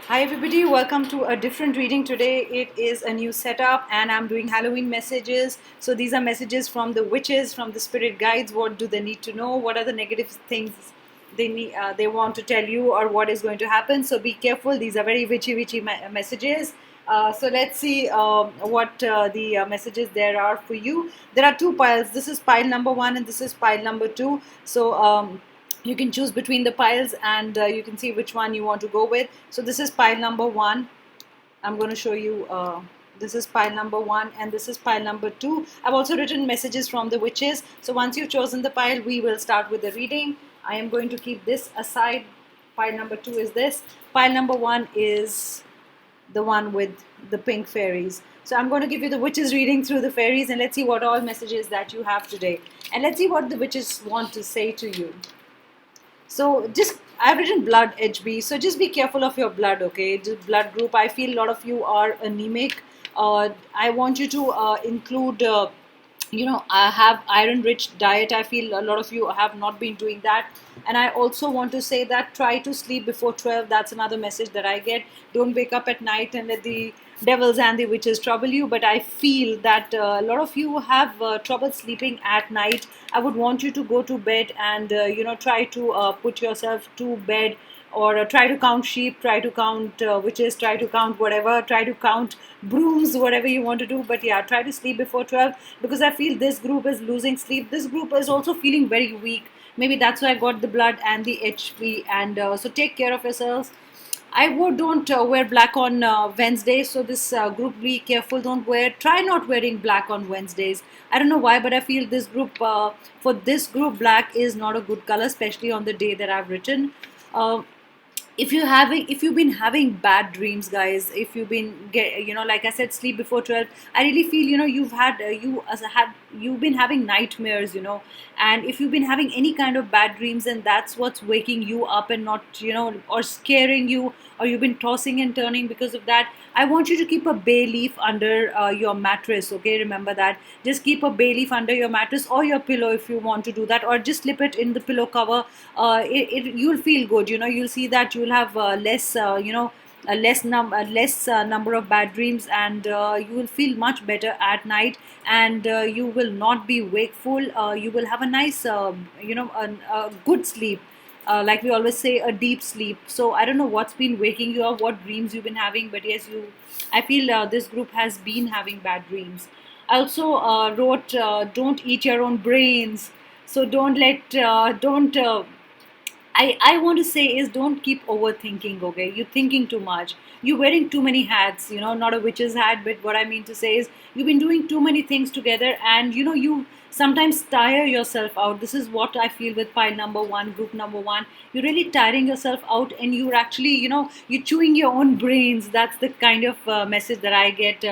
Hi everybody, welcome to a different reading today. It is a new setup and I'm doing Halloween messages. So these are messages from the witches, from the spirit guides. What do they need to know? What are the negative things they want to tell you, or what is going to happen? So be careful. These are very witchy messages. So let's see what the messages there are for you. There are two piles. This is pile number one and this is pile number two. So you can choose between the piles and you can see which one you want to go with. So this is pile number one. I'm going to show you this is pile number one and this is pile number two. I've also written messages from the witches. So once you've chosen the pile, we will start with the reading. I am going to keep this aside. Pile number two is this. Pile number one is the one with the pink fairies. So I'm going to give you the witches reading through the fairies, and let's see what all messages that you have today. And let's see what the witches want to say to you. So just I've written blood HB. So just be careful of your blood, okay? Just blood group. I feel a lot of you are anemic. I want you to include. I have iron rich diet. I feel a lot of you have not been doing that. And I also want to say that try to sleep before 12. That's another message that I get. Don't wake up at night and let the devils and the witches trouble you. But I feel that a lot of you have trouble sleeping at night. I would want you to go to bed and try to put yourself to bed, or try to count sheep, try to count witches, try to count whatever, try to count brooms, whatever you want to do. But yeah, try to sleep before 12, because I feel this group is losing sleep. This group is also feeling very weak. Maybe that's why I got the blood and the HP. And so take care of yourselves. I would don't wear black on Wednesdays. So this group, be careful. Don't wear. Try not wearing black on Wednesdays. I don't know why, but I feel this group for this group, black is not a good color, especially on the day that I've written. If you've been having bad dreams, guys, if you've been like I said, sleep before 12. I really feel you've been having nightmares, and if you've been having any kind of bad dreams, and that's what's waking you up and not, or scaring you, or you've been tossing and turning because of that. I want you to keep a bay leaf under your mattress, okay? Remember that. Just keep a bay leaf under your mattress or your pillow if you want to do that, or just slip it in the pillow cover. You'll feel good, you'll see that you'll have less number of bad dreams, and you will feel much better at night, and you will not be wakeful. You will have a nice a good sleep, like we always say, a deep sleep. So I don't know what's been waking you up, what dreams you've been having, but yes, I feel this group has been having bad dreams. I also wrote, don't eat your own brains. So don't I want to say is, don't keep overthinking, okay? You're thinking too much. You're wearing too many hats, not a witch's hat, but what I mean to say is you've been doing too many things together, and you sometimes tire yourself out. This is what I feel with pile number one, group number one. You're really tiring yourself out, and you're actually, you're chewing your own brains. That's the kind of message that I get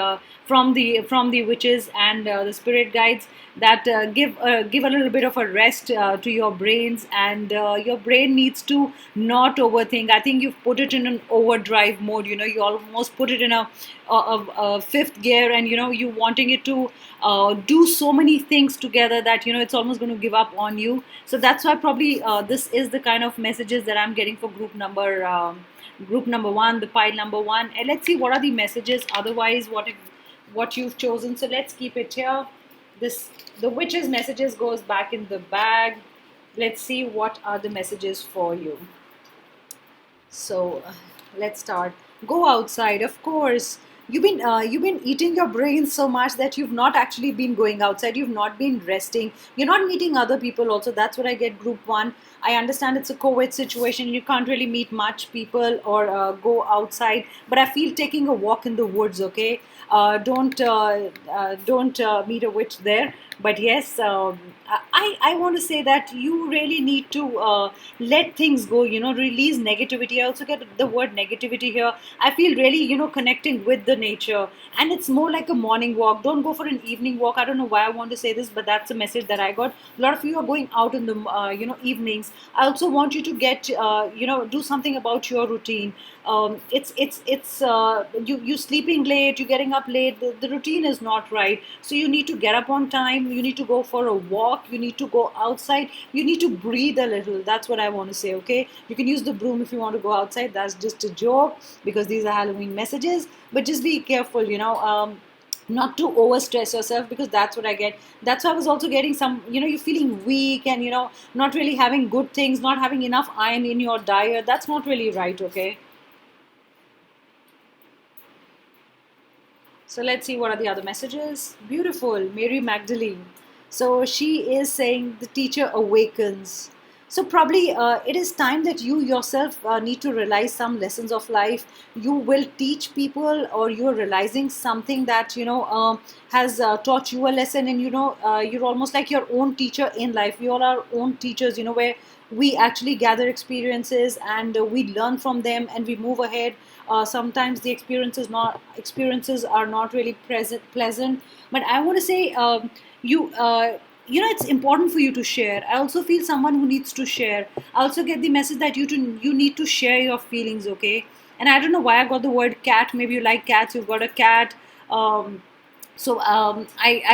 from the witches and the spirit guides, that give a little bit of a rest to your brains, and your brain needs to not overthink. I think you've put it in an overdrive mode. You almost put it in a fifth gear, and you wanting it to do so many things together that it's almost going to give up on you. So that's why probably this is the kind of messages that I'm getting for group number one, the pile number one. And let's see what are the messages otherwise, what you've chosen. So let's keep it here. The witch's messages goes back in the bag. Let's see what are the messages for you. So let's start. Go outside, of course. You've been eating your brains so much that you've not actually been going outside. You've not been resting. You're not meeting other people also. That's what I get, group one. I understand it's a COVID situation. You can't really meet much people or go outside. But I feel taking a walk in the woods, okay? Don't meet a witch there. But yes, I want to say that you really need to let things go, release negativity. I also get the word negativity here. I feel really, connecting with the nature. And it's more like a morning walk. Don't go for an evening walk. I don't know why I want to say this, but that's a message that I got. A lot of you are going out in the, evenings. I also want you to get, do something about your routine. You sleeping late, you're getting up late. The routine is not right. So you need to get up on time. time, you need to go for a walk, you need to go outside, you need to breathe a little. That's what I want to say, okay? You can use the broom if you want to go outside. That's just a joke because these are Halloween messages, but just be careful, not to overstress yourself, because that's what I get. That's why I was also getting some, you're feeling weak and, not really having good things, not having enough iron in your diet. That's not really right, okay? So let's see what are the other messages. Beautiful, Mary Magdalene. So she is saying the teacher awakens. So probably it is time that you yourself need to realize some lessons of life. You will teach people, or you are realizing something that has taught you a lesson, and you're almost like your own teacher in life. We all are own teachers, where we actually gather experiences and we learn from them and we move ahead. Sometimes the experiences are not really pleasant, but I want to say you. It's important for you to share. I also feel someone who needs to share. I also get the message that you need to share your feelings, okay? And I don't know why I got the word cat. Maybe you like cats. You've got a cat. I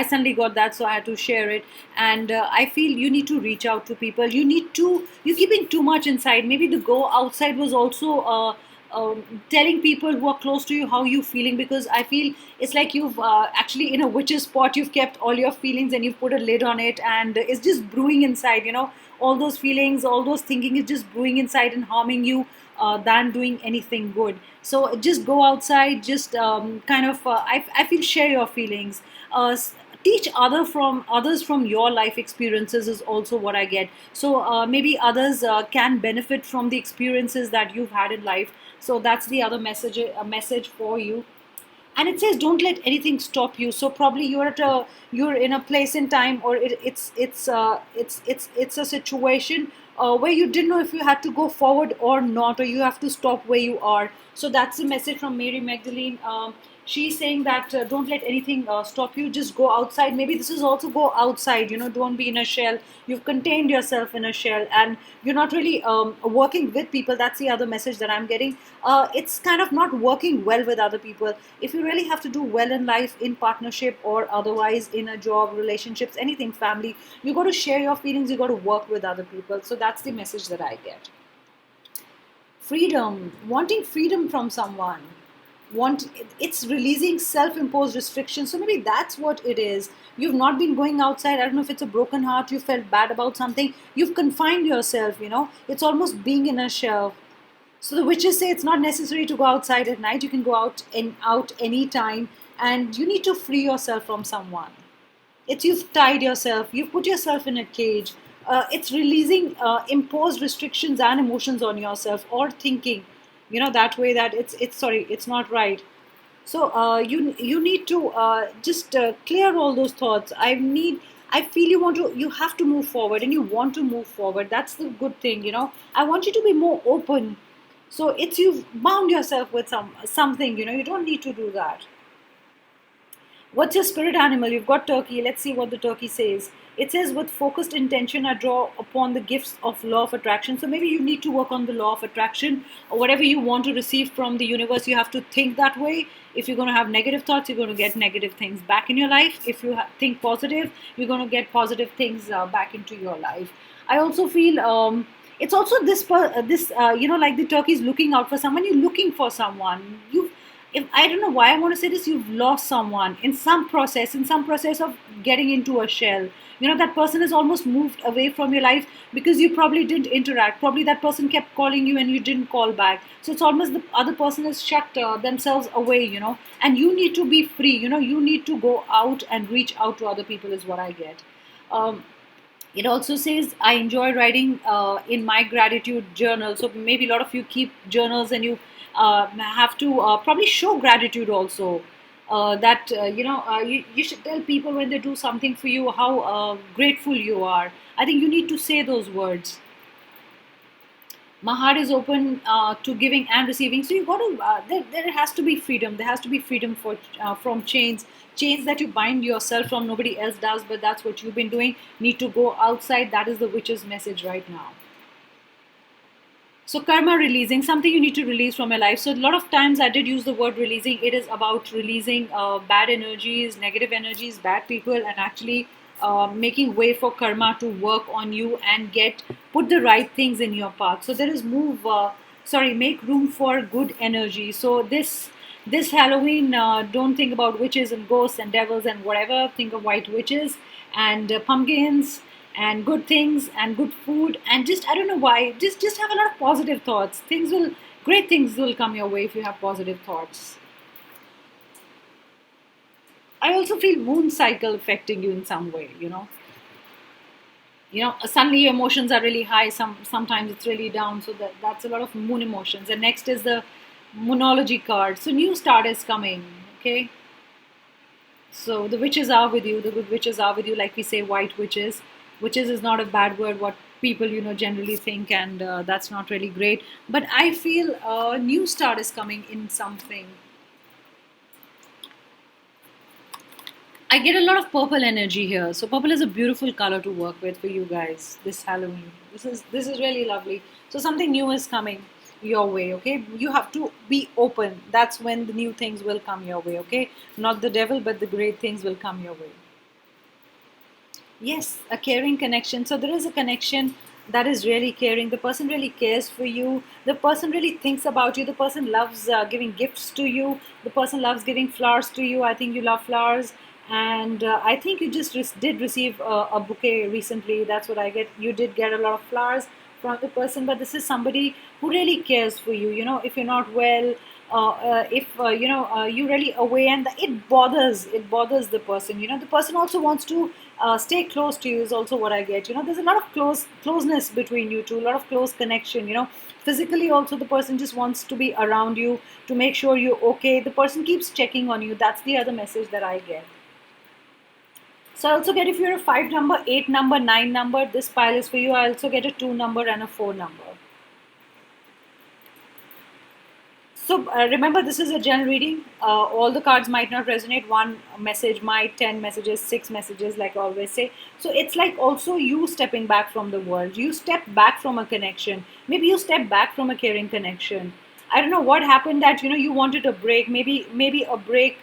suddenly got that, so I had to share it. And I feel you need to reach out to people. You're keeping too much inside. Maybe the go outside was also telling people who are close to you how you're feeling, because I feel it's like you've actually, in a witch's pot, you've kept all your feelings and you've put a lid on it, and it's just brewing inside. All those feelings, all those thinking is just brewing inside and harming you than doing anything good. So just go outside, just kind of I feel share your feelings. Teach others from your life experiences is also what I get. So maybe others can benefit from the experiences that you've had in life. So that's the other message for you. And it says don't let anything stop you. So probably you're in a place in time, or it's a situation where you didn't know if you had to go forward or not, or you have to stop where you are. So that's the message from Mary Magdalene. She's saying that don't let anything stop you. Just go outside. Maybe this is also go outside. Don't be in a shell. You've contained yourself in a shell, and you're not really working with people. That's the other message that I'm getting. It's kind of not working well with other people. If you really have to do well in life, in partnership or otherwise, in a job, relationships, anything, family, you got to share your feelings. You got to work with other people. So that's the message that I get. Freedom, wanting freedom from someone. It's releasing self-imposed restrictions. So maybe that's what it is. You've not been going outside. I don't know if it's a broken heart, you felt bad about something, you've confined yourself. It's almost being in a shell. So the witches say it's not necessary to go outside at night. You can go out anytime, and you need to free yourself from someone. It's you've tied yourself, you've put yourself in a cage. It's releasing imposed restrictions and emotions on yourself, or thinking, that way that it's not right. So you need to just clear all those thoughts. I feel you have to move forward, and you want to move forward. That's the good thing. I want you to be more open. So it's you've bound yourself with something. You don't need to do that. What's your spirit animal? You've got turkey. Let's see what the turkey says. It says, with focused intention, I draw upon the gifts of law of attraction. So maybe you need to work on the law of attraction, or whatever you want to receive from the universe, you have to think that way. If you're going to have negative thoughts, you're going to get negative things back in your life. If you think positive, you're going to get positive things back into your life. I also feel it's also like the turkey is looking out for someone. You're looking for someone. If I don't know why I want to say this, you've lost someone in some process of getting into a shell. That person has almost moved away from your life because you probably didn't interact. Probably that person kept calling you and you didn't call back. So it's almost the other person has shut themselves away, and you need to be free. You need to go out and reach out to other people is what I get. It also says, I enjoy writing in my gratitude journal. So maybe a lot of you keep journals, and you have to probably show gratitude also. You should tell people when they do something for you how grateful you are. I think you need to say those words. My heart is open to giving and receiving. So you got to. There has to be freedom. There has to be freedom from chains that you bind yourself from. Nobody else does, but that's what you've been doing. Need to go outside. That is the witch's message right now. So karma releasing, something you need to release from your life. So a lot of times I did use the word releasing. It is about releasing bad energies, negative energies, bad people, and actually making way for karma to work on you and put the right things in your path. So there is make room for good energy. So this Halloween, don't think about witches and ghosts and devils and whatever. Think of white witches and pumpkins and good things and good food, and just, I don't know why, just have a lot of positive thoughts. Great things will come your way if you have positive thoughts. I also feel moon cycle affecting you in some way, suddenly your emotions are really high, sometimes it's really down, so that's a lot of moon emotions. And next is the moonology card. So new start is coming. Okay, so the witches are with you, the good witches are with you, like we say, white witches. Witches is not a bad word, what people generally think, and that's not really great. But I feel a new start is coming in something. I get a lot of purple energy here. So purple is a beautiful color to work with for you guys this Halloween. This is really lovely. So something new is coming your way, okay? You have to be open. That's when the new things will come your way, okay? Not the devil, but the great things will come your way. Yes, a caring connection. So there is a connection that is really caring. The person really cares for you. The person really thinks about you. The person loves giving gifts to you. The person loves giving flowers to you. I think you love flowers. And I think you just did receive a bouquet recently. That's what I get. You did get a lot of flowers from the person, but this is somebody who really cares for you. If you're not well, if you're really away, and it bothers the person. The person also wants to stay close to you is also what I get. There's a lot of closeness between you two, a lot of close connection. Physically also, the person just wants to be around you to make sure you're okay. The person keeps checking on you. That's the other message that I get. So I also get, if you're a 5 number, 8 number, 9 number, this pile is for you. I also get a 2 number and a 4 number. So remember, this is a general reading. All the cards might not resonate. One message might, 10 messages, 6 messages, like I always say. So it's like also you stepping back from the world. You step back from a connection. Maybe you step back from a caring connection. I don't know what happened that, you wanted a break. Maybe a break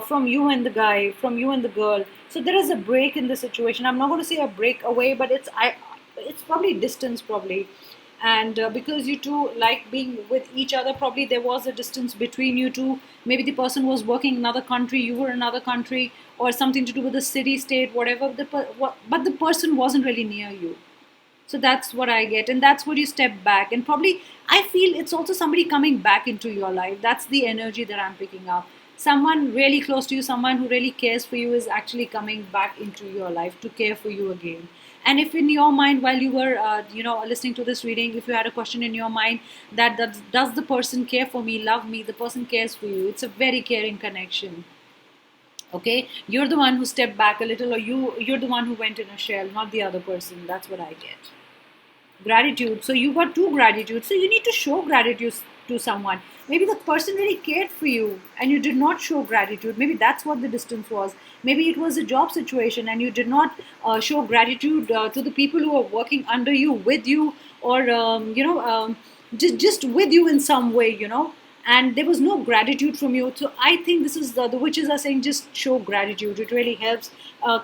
from you and the guy, from you and the girl. So there is a break in the situation. I'm not going to say a break away, but it's probably distance, probably. And because you two like being with each other, probably there was a distance between you two. Maybe the person was working in another country, you were in another country, or something to do with the city, state, whatever. But the person wasn't really near you. So that's what I get, and that's where you step back. And probably I feel it's also somebody coming back into your life. That's the energy that I'm picking up. Someone really close to you, someone who really cares for you, is actually coming back into your life to care for you again. And if in your mind, while you were listening to this reading, if you had a question in your mind that does the person care for me, love me, the person cares for you, it's a very caring connection. Okay, you're the one who stepped back a little, or you're the one who went in a shell, not the other person. That's what I get. Gratitude. So you got 2 gratitude. So you need to show gratitude to someone. Maybe the person really cared for you and you did not show gratitude. Maybe that's what the distance was. Maybe it was a job situation and you did not show gratitude to the people who are working under you, with you, or just with you in some way. And there was no gratitude from you. So I think this is the witches are saying, just show gratitude. It really helps.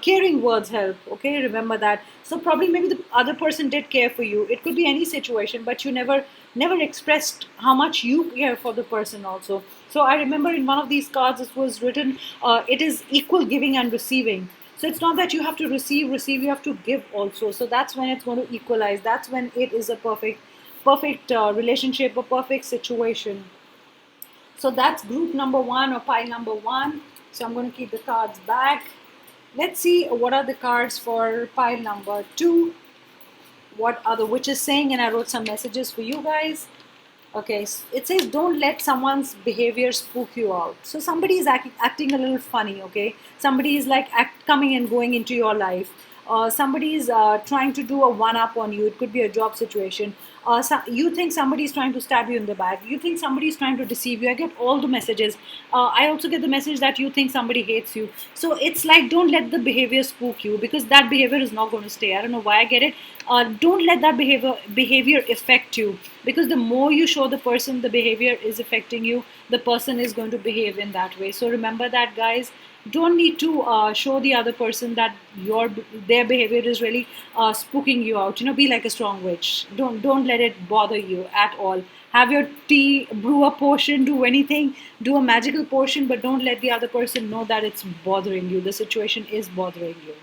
Caring words help. Okay, remember that. So probably maybe the other person did care for you. It could be any situation, but you never expressed how much you care for the person also. So I remember in one of these cards it was written, it is equal giving and receiving. So it's not that you have to receive, you have to give also. So that's when it's going to equalize. That's when it is a perfect relationship, a perfect situation. So that's group number 1, or pile number 1. So I'm going to keep the cards back. Let's see what are the cards for pile number 2. What are the witches saying? And I wrote some messages for you guys. Okay, it says, don't let someone's behavior spook you out. So somebody is acting a little funny, okay? Somebody is like coming and going into your life. Somebody is trying to do a one-up on you. It could be a job situation. You think somebody is trying to stab you in the back. You think somebody is trying to deceive you. I get all the messages. I also get the message that you think somebody hates you. So it's like, don't let the behavior spook you, because that behavior is not going to stay. I don't know why I get it. Don't let that behavior affect you, because the more you show the person the behavior is affecting you, the person is going to behave in that way. So remember that, guys. don't need to show the other person that their behavior is really spooking you out. Be like a strong witch. Don't let it bother you at all. Have your tea, brew a potion, do anything, do a magical potion, but don't let the other person know that it's bothering you. The situation is bothering you.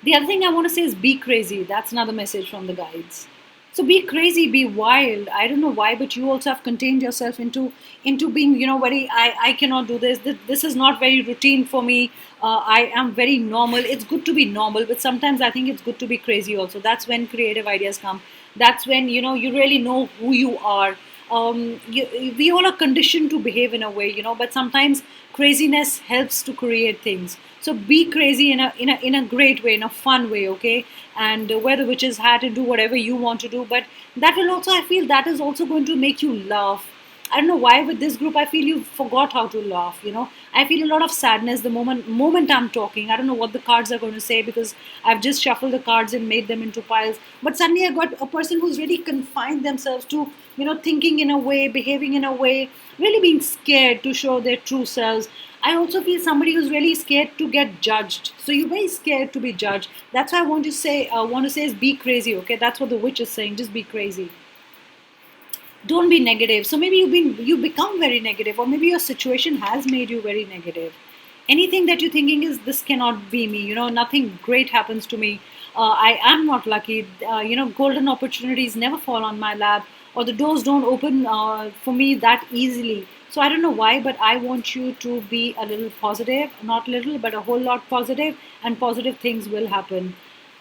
The other thing I want to say is be crazy. That's another message from the guides. So be crazy, be wild. I don't know why, but you also have contained yourself into being, very. I cannot do this. This is not very routine for me. I am very normal. It's good to be normal, but sometimes I think it's good to be crazy also. That's when creative ideas come. That's when you really know who you are. We all are conditioned to behave in a way, but sometimes craziness helps to create things. So be crazy in a great way, in a fun way, okay? And wear the witch's hat and do whatever you want to do, but that will also, I feel, that is also going to make you laugh. I don't know why with this group I feel you forgot how to laugh. I feel a lot of sadness the moment I'm talking. I don't know what the cards are going to say because I've just shuffled the cards and made them into piles. But suddenly I got a person who's really confined themselves to thinking in a way, behaving in a way, really being scared to show their true selves. I also feel somebody who's really scared to get judged. So you're very scared to be judged. That's why I want to say is be crazy. Okay, that's what the witch is saying. Just be crazy. Don't be negative. So maybe you become very negative, or maybe your situation has made you very negative. Anything that you're thinking is, this cannot be me. Nothing great happens to me. I am not lucky. Golden opportunities never fall on my lap, or the doors don't open for me that easily. So I don't know why, but I want you to be a little positive, not little, but a whole lot positive, and positive things will happen.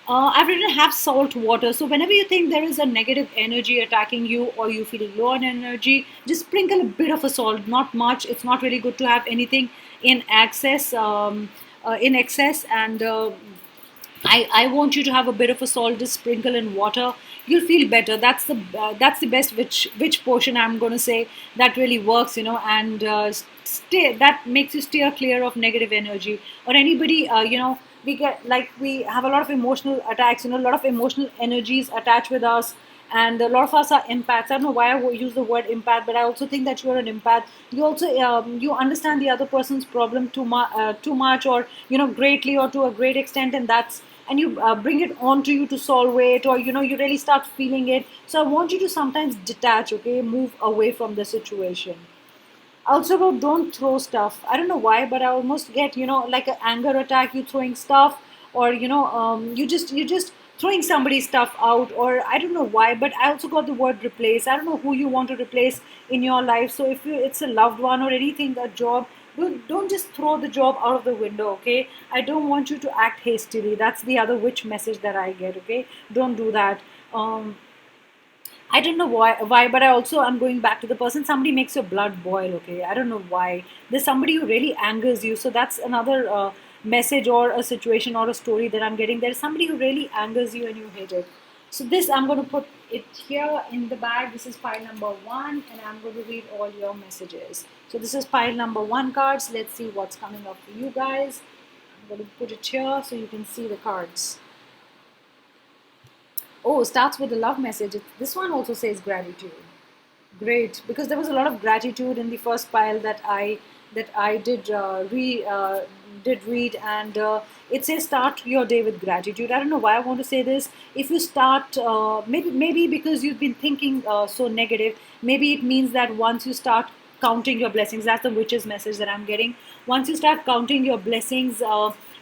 I've written have salt water. So whenever you think there is a negative energy attacking you, or you feel low on energy, just sprinkle a bit of a salt. Not much. It's not really good to have anything in excess. And I want you to have a bit of a salt. Just sprinkle in water. You'll feel better. That's the best which portion I'm going to say that really works. And stay that makes you steer clear of negative energy or anybody. We have a lot of emotional attacks. A lot of emotional energies attached with us. And a lot of us are empaths. I don't know why I use the word empath, but I also think that you're an empath. You also you understand the other person's problem too much, or greatly, or to a great extent, and you bring it on to you to solve it, or you really start feeling it. So I want you to sometimes detach, okay, move away from the situation. I also wrote don't throw stuff. I don't know why, but I almost get like an anger attack. You throwing stuff, or you just throwing somebody's stuff out, or I don't know why. But I also got the word replace. I don't know who you want to replace in your life. So if it's a loved one or anything, a job, don't just throw the job out of the window. Okay, I don't want you to act hastily. That's the other witch message that I get. Okay, don't do that. I don't know why, but I also am going back to the person. Somebody makes your blood boil. Okay, I don't know why. There's somebody who really angers you. So that's another message or a situation or a story that I'm getting. There's somebody who really angers you and you hate it. So this I'm going to put it here in the bag. This is pile number one, and I'm going to read all your messages. So this is pile number one cards. Let's see what's coming up for you guys. I'm going to put it here so you can see the cards. Oh, starts with a love message. This one also says gratitude. Great, because there was a lot of gratitude in the first pile that I did read, and it says start your day with gratitude. I don't know why I want to say this. If you start, maybe because you've been thinking so negative, maybe it means that once you start counting your blessings, that's the witch's message that I'm getting. Once you start counting your blessings,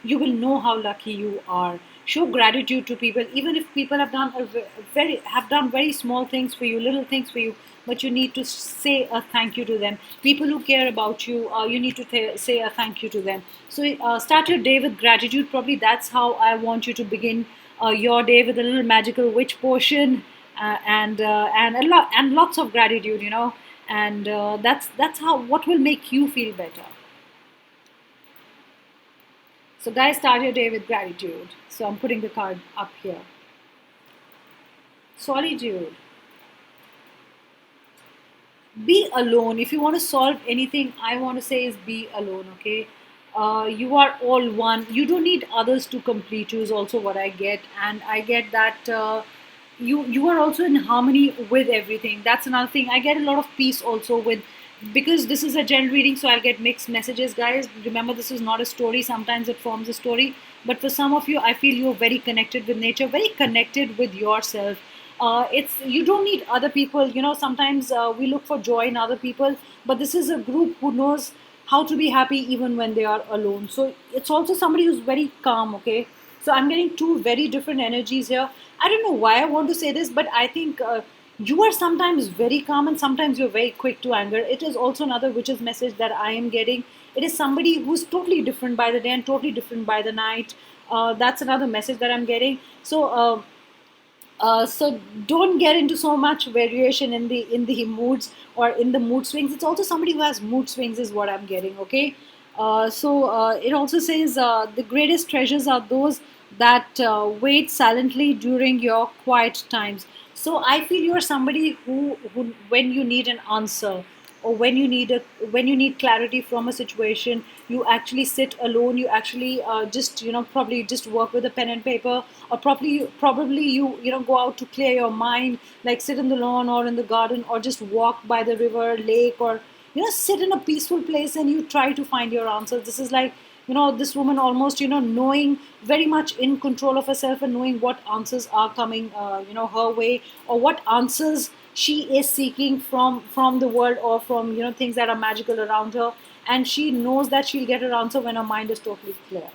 you will know how lucky you are. Show gratitude to people, even if people have done very small things for you, little things for you, but you need to say a thank you to them. People who care about you, you need to say a thank you to them. So start your day with gratitude. Probably that's how I want you to begin your day, with a little magical witch potion, and a lot and lots of gratitude. And that's how what will make you feel better. So guys, start your day with gratitude. So I'm putting the card up here. Solitude. Be alone. If you want to solve anything, I want to say is be alone, okay? You are all one. You don't need others to complete you, is also what I get. And I get that you are also in harmony with everything. That's another thing. I get a lot of peace also with because this is a general reading, so I'll get mixed messages, guys. Remember, this is not a story. Sometimes it forms a story, but for some of you, I feel you're very connected with nature, very connected with yourself. It's you don't need other people. Sometimes we look for joy in other people, but this is a group who knows how to be happy even when they are alone. So it's also somebody who's very calm. Okay, so I'm getting two very different energies here. I don't know why I want to say this, but I think. You are sometimes very calm and sometimes you're very quick to anger. It is also another witch's message that I am getting. It is somebody who's totally different by the day and totally different by the night. That's another message that I'm getting. So don't get into so much variation in the moods or in the mood swings. It's also somebody who has mood swings is what I'm getting. Okay. It also says the greatest treasures are those that wait silently during your quiet times. So I feel you're somebody who when you need an answer or when you need clarity from a situation, you actually sit alone. You actually just probably just work with a pen and paper, or probably you go out to clear your mind, like sit in the lawn or in the garden, or just walk by the river, lake, or sit in a peaceful place and you try to find your answers. This is like this woman almost knowing, very much in control of herself and knowing what answers are coming her way, or what answers she is seeking from the world, or from things that are magical around her, and she knows that she'll get her answer when her mind is totally clear.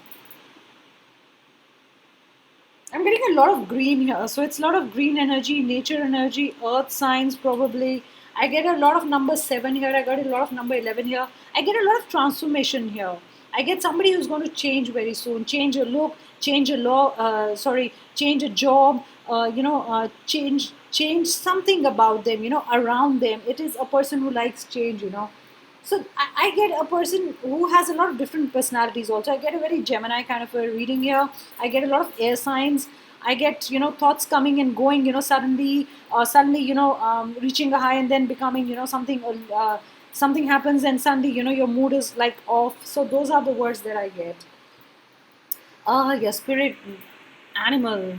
I'm getting a lot of green here. So it's a lot of green energy, nature energy, earth signs probably. I get a lot of number 7 here. I got a lot of number 11 here. I get a lot of transformation here. I get somebody who's going to change very soon, change a look, change a job, change something about them, around them. It is a person who likes change. So I get a person who has a lot of different personalities also. I get a very Gemini kind of a reading here. I get a lot of air signs. I get thoughts coming and going. Suddenly reaching a high and then becoming something happens and suddenly your mood is like off. So those are the words that I get. Your spirit animal.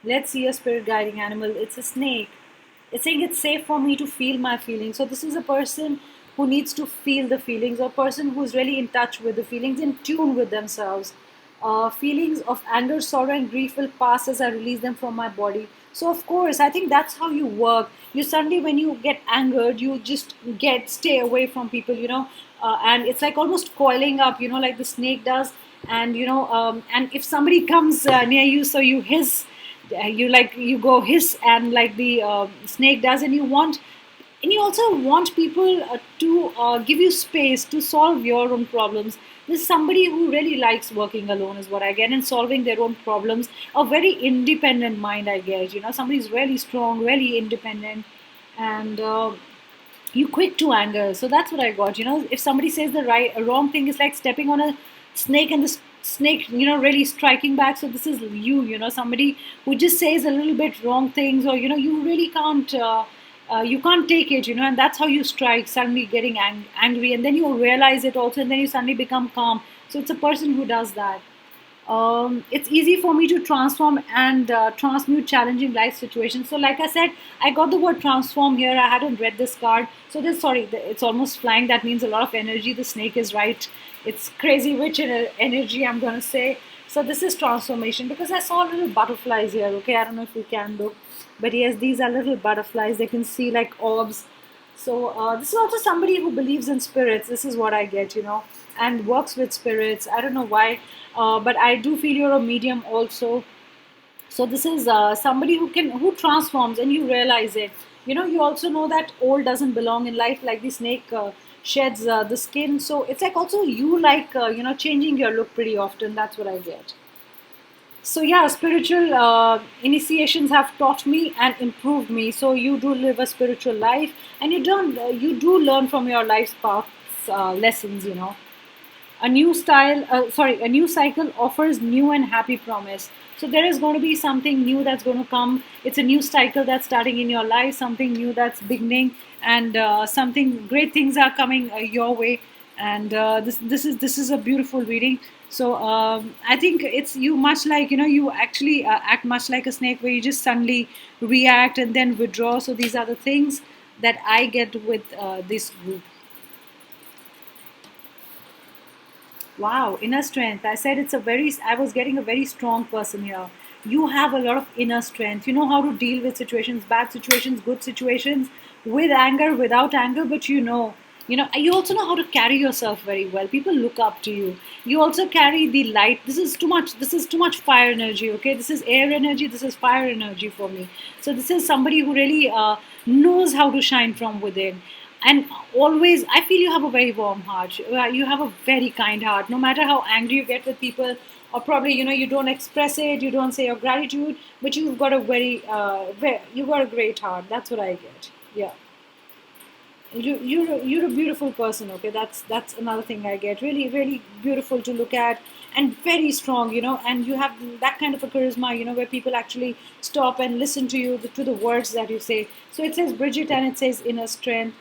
Let's see a spirit guiding animal. It's a snake. It's saying it's safe for me to feel my feelings. So this is a person who needs to feel the feelings, or a person who's really in touch with the feelings, in tune with themselves. Feelings of anger, sorrow, and grief will pass as I release them from my body. So of course, I think that's how you work. You suddenly, when you get angered, you just stay away from people, and it's like almost coiling up, like the snake does. And if somebody comes near you, so you hiss, you go hiss, and like the snake does, and you also want people to give you space to solve your own problems. This is somebody who really likes working alone, is what I get, and solving their own problems. A very independent mind, I guess. Somebody's really strong, really independent, and you quick to anger. So that's what I got. If somebody says a wrong thing, is like stepping on a snake, and the snake, really striking back. So this is somebody who just says a little bit wrong things, or you really can't. You can't take it, and that's how you strike, suddenly getting angry, and then you realize it also, and then you suddenly become calm. So it's a person who does that. It's easy for me to transform and transmute challenging life situations. So, like I said, I got the word transform here. I hadn't read this card. So, it's almost flying. That means a lot of energy. The snake is right. It's crazy witch energy, I'm going to say. So, this is transformation, because I saw little butterflies here. Okay, I don't know if you can look. But yes, these are little butterflies. They can see like orbs. So this is also somebody who believes in spirits. This is what I get, and works with spirits. I don't know why, but I do feel you're a medium also. So this is somebody who transforms, and you realize it. You also know that old doesn't belong in life, like the snake sheds the skin. So it's like also you like changing your look pretty often. That's what I get. So yeah, spiritual initiations have taught me and improved me. So you do live a spiritual life, and you do learn from your life's paths lessons. A new cycle offers new and happy promise. So there is going to be something new that's going to come. It's a new cycle that's starting in your life, something new that's beginning, and something great things are coming your way. And this is a beautiful reading. So I think it's you, much like you actually act much like a snake, where you just suddenly react and then withdraw. So these are the things. that I get with this group. Wow, inner strength. I said I was getting a very strong person here. You have a lot of inner strength. You know how to deal with situations, bad situations, good situations, with anger, without anger, but you also know how to carry yourself very well. People look up to you. You also carry the light. This is too much fire energy, okay? This is air energy, this is fire energy for me. So this is somebody who really knows how to shine from within. And always, I feel you have a very warm heart. You have a very kind heart. No matter how angry you get with people, or probably you don't express it, you don't say your gratitude, but you've got a you got a great heart. That's what I get. Yeah, you're a beautiful person. Okay, that's another thing I get. Really, really beautiful to look at, and very strong. And you have that kind of a charisma. Where people actually stop and listen to you, to the words that you say. So it says Bridget, and it says inner strength.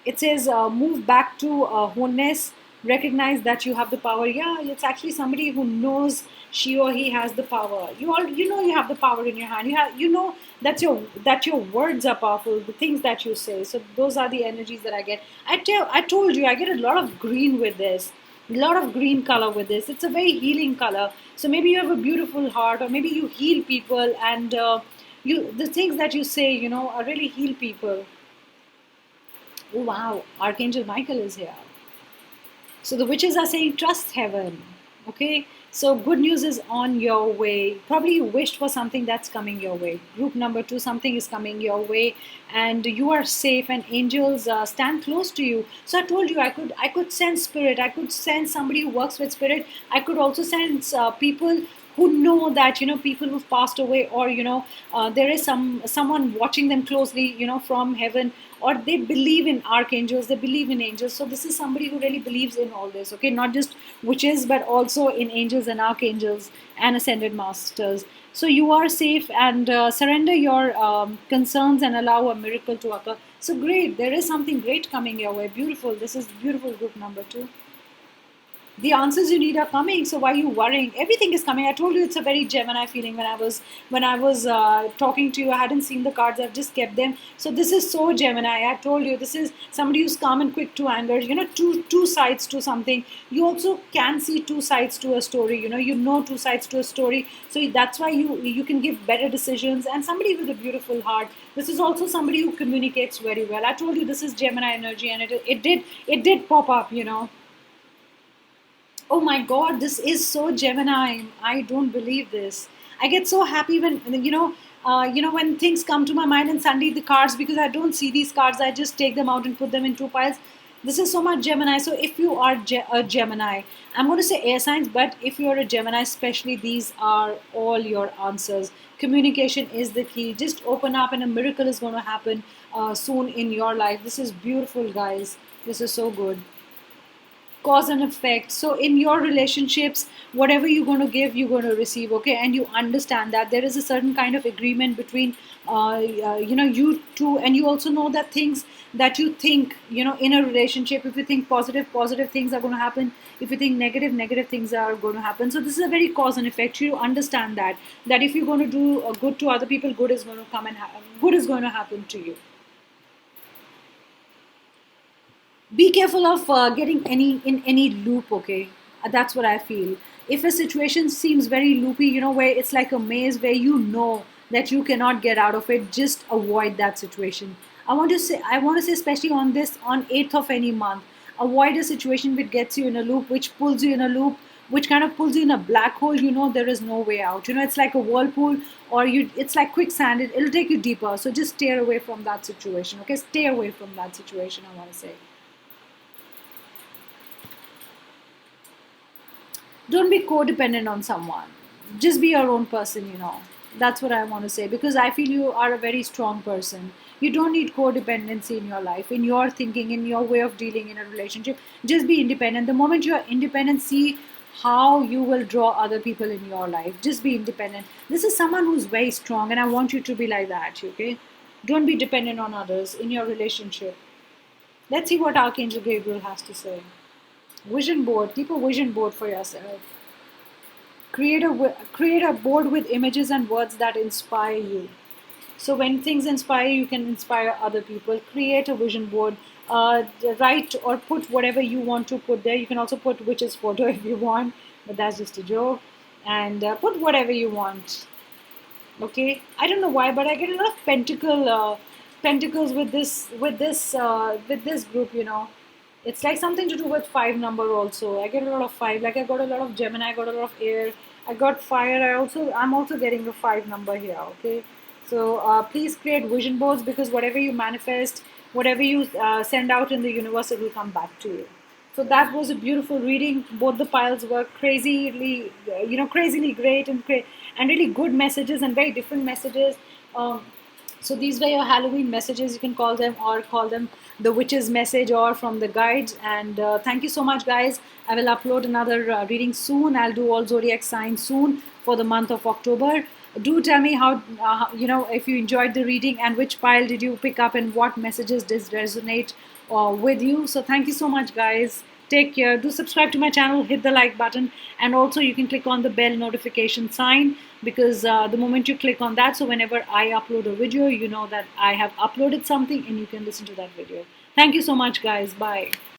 It says move back to wholeness, recognize that you have the power. Yeah, it's actually somebody who knows she or he has the power. You have the power in your hand. You know that your words are powerful, the things that you say. So those are the energies that I get. I told you I get a lot of green with this, a lot of green color with this. It's a very healing color. So maybe you have a beautiful heart, or maybe you heal people, and the things that you say, really heal people. Oh wow, Archangel Michael is here. So the witches are saying, trust heaven. Okay, so good news is on your way. Probably you wished for something that's coming your way. Group number 2, something is coming your way, and you are safe. And angels stand close to you. So I told you I could sense spirit. I could sense somebody who works with spirit. I could also sense people who know that people who've passed away, or there is someone watching them closely, from heaven, or they believe in archangels, they believe in angels. So this is somebody who really believes in all this, okay, not just witches, but also in angels and archangels and ascended masters. So you are safe, and surrender your concerns and allow a miracle to occur. So great, there is something great coming your way. Beautiful. This is beautiful, group number 2. The answers you need are coming, so why are you worrying? Everything is coming. I told you it's a very Gemini feeling. When I was talking to you, I hadn't seen the cards, I've just kept them. So this is so Gemini. I told you this is somebody who's calm and quick to anger. Two sides to something. You also can see two sides to a story. You know two sides to a story. So that's why you can give better decisions. And somebody with a beautiful heart. This is also somebody who communicates very well. I told you this is Gemini energy, and it did pop up. Oh my God, this is so Gemini. I don't believe this. I get so happy when things come to my mind, and suddenly the cards, because I don't see these cards, I just take them out and put them in two piles. This is so much Gemini. So if you are a Gemini, I'm going to say air signs, but if you're a Gemini, especially, these are all your answers. Communication is the key. Just open up, and a miracle is going to happen soon in your life. This is beautiful, guys. This is so good. Cause and effect. So in your relationships, whatever you're going to give, you're going to receive, okay? And you understand that there is a certain kind of agreement between you two. And you also know that things that you think, in a relationship, if you think positive things are going to happen. If you think negative things are going to happen. So this is a very cause and effect. You understand that if you're going to do good to other people, good is going to come, and good is going to happen to you. Be careful of getting in any loop, okay? That's what I feel. If a situation seems very loopy, where it's like a maze, where that you cannot get out of it, just avoid that situation. I want to say especially on 8th of any month, avoid a situation which gets you in a loop, which pulls you in a loop, which kind of pulls you in a black hole. There is no way out. It's like a whirlpool, or it's like quicksand. It'll take you deeper. So just stay away from that situation, okay? Stay away from that situation, I want to say. Don't be codependent on someone. Just be your own person. That's what I want to say, because I feel you are a very strong person. You don't need codependency in your life, in your thinking, in your way of dealing in a relationship. Just be independent. The moment you are independent, see how you will draw other people in your life. Just be independent. This is someone who's very strong, and I want you to be like that, okay? Don't be dependent on others in your relationship. Let's see what Archangel Gabriel has to say. Vision board. Keep a vision board for yourself. Create a board with images and words that inspire you. So when things inspire you, can inspire other people. Create a vision board. Write or put whatever you want to put there. You can also put witch's photo if you want, but that's just a joke. And put whatever you want. Okay, I don't know why, but I get a lot of pentacles with this group. It's like something to do with five number also. I get a lot of five. Like I got a lot of Gemini, I got a lot of air, I got fire. I'm also getting a five number here. Okay, so please create vision boards, because whatever you manifest, whatever you send out in the universe, it will come back to you. So that was a beautiful reading. Both the piles were crazily great, and really good messages and very different messages. So these were your Halloween messages, you can call them, or call them the witch's message, or from the guides. And thank you so much, guys. I will upload another reading soon. I'll do all zodiac signs soon for the month of October. Do tell me how, if you enjoyed the reading, and which pile did you pick up, and what messages did resonate with you. So thank you so much, guys. Take care. Do subscribe to my channel, hit the like button, and also you can click on the bell notification sign, because the moment you click on that, so whenever I upload a video, you know that I have uploaded something and you can listen to that video. Thank you so much, guys. Bye.